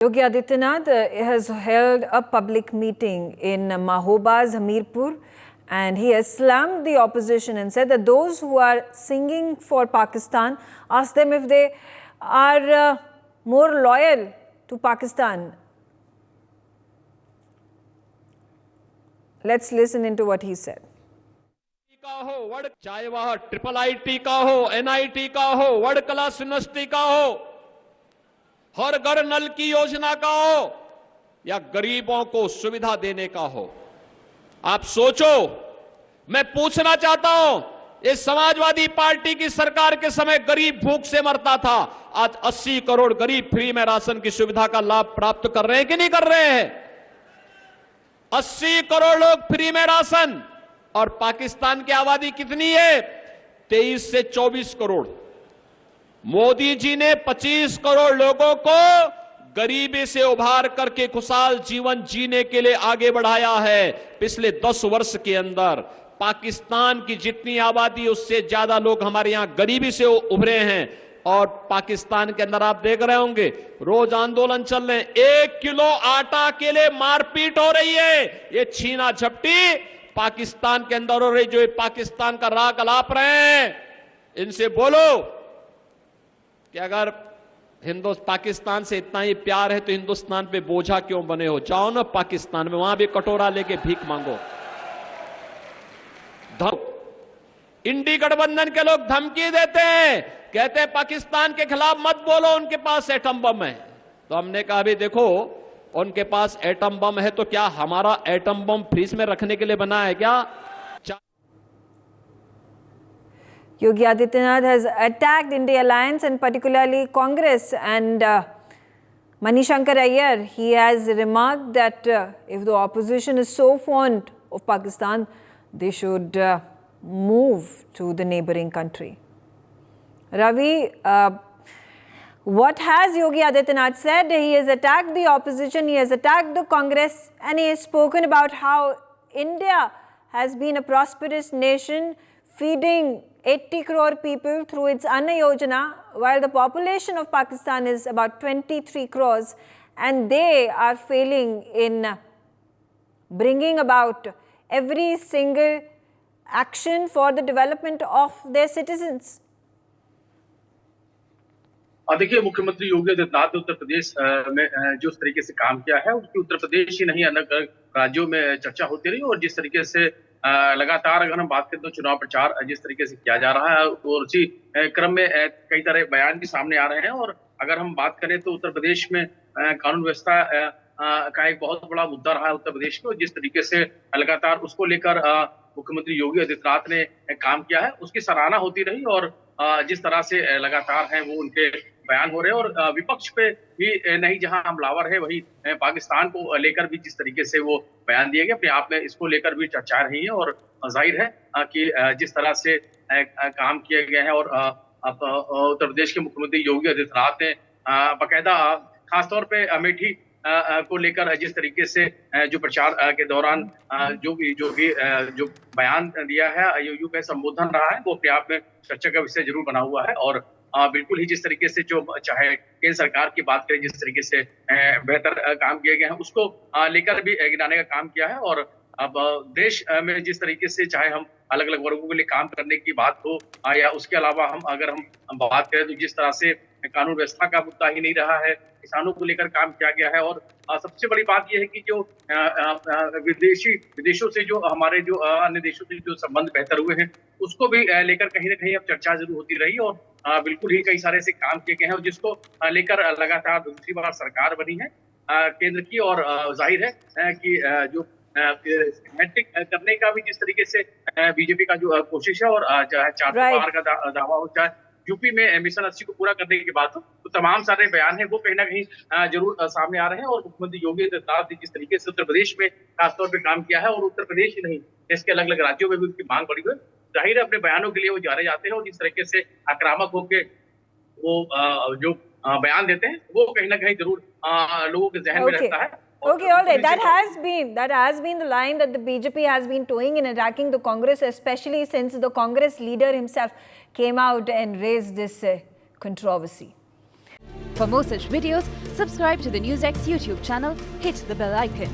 Yogi Adityanath has held a public meeting in Mahobaz, Hamirpur, and he has slammed the opposition and said that those who are singing for Pakistan, ask them if they are more loyal to Pakistan. Let's listen into what he said. का हो, चाहे वह IIIT का हो, NIT का हो, world class university का हो, हर घर नल की योजना का हो, या गरीबों को सुविधा देने का हो, आप सोचो। मैं पूछना चाहता हूं, इस समाजवादी पार्टी की सरकार के समय गरीब भूख से मरता था, आज 80 करोड़ गरीब फ्री में राशन की सुविधा का लाभ प्राप्त कर रहे हैं कि नहीं कर रहे हैं? 80 करोड़ लोग फ्री में राशन, और पाकिस्तान की आबादी कितनी है? 23 से 24 करोड़। मोदी जी ने 25 करोड़ लोगों को गरीबी से उभार करके खुशहाल जीवन जीने के लिए आगे बढ़ाया है। पिछले 10 वर्ष के अंदर पाकिस्तान की जितनी आबादी उससे ज्यादा लोग हमारे यहां गरीबी से उभरे हैं। और पाकिस्तान के अंदर आप देख रहे होंगे, रोज आंदोलन चल रहे हैं, 1 किलो आटा के लिए मारपीट हो रही है। ये छीना झपटी पाकिस्तान के अंदर हो रही, जो पाकिस्तान का राग अलाप रहे हैं, इनसे बोलो कि अगर पाकिस्तान से इतना ही प्यार है तो हिंदुस्तान पे बोझा क्यों बने हो? जाओ ना पाकिस्तान में, वहां भी कटोरा लेके भीख मांगो। इंडी गठबंधन के लोग धमकी देते हैं, कहते हैं पाकिस्तान के खिलाफ मत बोलो, उनके पास एटम बम है। तो हमने कहा अभी देखो, उनके पास एटम बम है तो क्या हमारा एटम बम फ्रीज में रखने के लिए बना है क्या? Yogi Adityanath has attacked India Alliance and particularly Congress, and Manishankar Aiyar, he has remarked that if the opposition is so fond of Pakistan, they should move to the neighboring country. Ravi, what has Yogi Adityanath said? He has attacked the opposition, he has attacked the Congress, and he has spoken about how India has been a prosperous nation, feeding 80 crore people through its Anna Yojana, while the population of Pakistan is about 23 crores, and they are failing in bringing about every single action for the development of their citizens. देखिए, मुख्यमंत्री योगी आदित्यनाथ ने उत्तर प्रदेश में जो तरीके से काम किया है, उसकी उत्तर प्रदेश ही नहीं अलग राज्यों में चर्चा होती रही। और जिस तरीके से लगातार अगर हम बात करें तो चुनाव प्रचार जिस तरीके से किया जा रहा है, और उसी क्रम में कई तरह बयान भी सामने आ रहे हैं। और अगर हम बात करें तो उत्तर प्रदेश में कानून व्यवस्था का एक बहुत बड़ा मुद्दा रहा है उत्तर प्रदेश में, जिस तरीके से लगातार उसको लेकर मुख्यमंत्री योगी आदित्यनाथ ने काम किया है, उसकी सराहना होती रही। और जिस तरह से लगातार है वो उनके बयान हो रहे हैं, और विपक्ष पे भी नहीं जहां हमलावर है, वही पाकिस्तान को लेकर भी जिस तरीके से वो बयान दिए गए, अपने आप में इसको लेकर भी चर्चा रही है। और जाहिर है कि जिस तरह से काम किए गए हैं, और उत्तर प्रदेश के मुख्यमंत्री योगी आदित्यनाथ ने बाकायदा खासतौर पे अमेठी को लेकर जिस तरीके से जो प्रचार के दौरान जो बयान दिया है, जो संबोधन रहा है, वो अपने आप में चर्चा का विषय जरूर बना हुआ है। और बिल्कुल ही जिस तरीके से जो चाहे केंद्र सरकार की बात करें, जिस तरीके से बेहतर काम किए गए हैं, उसको लेकर भी गिनाने का काम किया है। और अब देश में जिस तरीके से चाहे हम अलग अलग वर्गों के लिए काम करने की बात हो, या उसके अलावा अगर हम बात करें तो जिस तरह से कानून व्यवस्था का मुद्दा ही नहीं रहा है, किसानों को लेकर काम किया गया है। और सबसे बड़ी बात यह है कि जो विदेशों से जो हमारे जो अन्य देशों से जो संबंध बेहतर हुए हैं, उसको भी लेकर कहीं ना कहीं अब चर्चा जरूर होती रही। और बिल्कुल ही कई सारे ऐसे काम किए गए हैं, और जिसको लेकर लगातार दूसरी बार सरकार बनी है केंद्र की। और जाहिर है कि जो हैट्रिक करने का भी जिस तरीके से बीजेपी का जो कोशिश है, और चाहे 400 पार का दावा हो, चाहे यूपी में मिशन 80 को पूरा करने की बात हो, तो तमाम सारे बयान है वो कहीं ना कहीं जरूर सामने आ रहे हैं। और मुख्यमंत्री योगी आदित्यनाथ ने जिस तरीके से उत्तर प्रदेश में खासतौर पर काम किया है, और उत्तर प्रदेश ही नहीं, देश के अलग अलग राज्यों में भी उसकी मांग बढ़ी हुई है, जाहिर है अपने बयानों के लिए वो जाने जाते हैं। और जिस तरीके से आक्रामक होकर वो जो बयान देते हैं, वो कहीं ना कहीं जरूर लोगों के जहन में रहता है। Okay, all right. That has been the line that the BJP has been towing in attacking the Congress, especially since the Congress leader himself came out and raised this controversy. For more such videos, subscribe to the NewsX YouTube channel, hit the bell icon.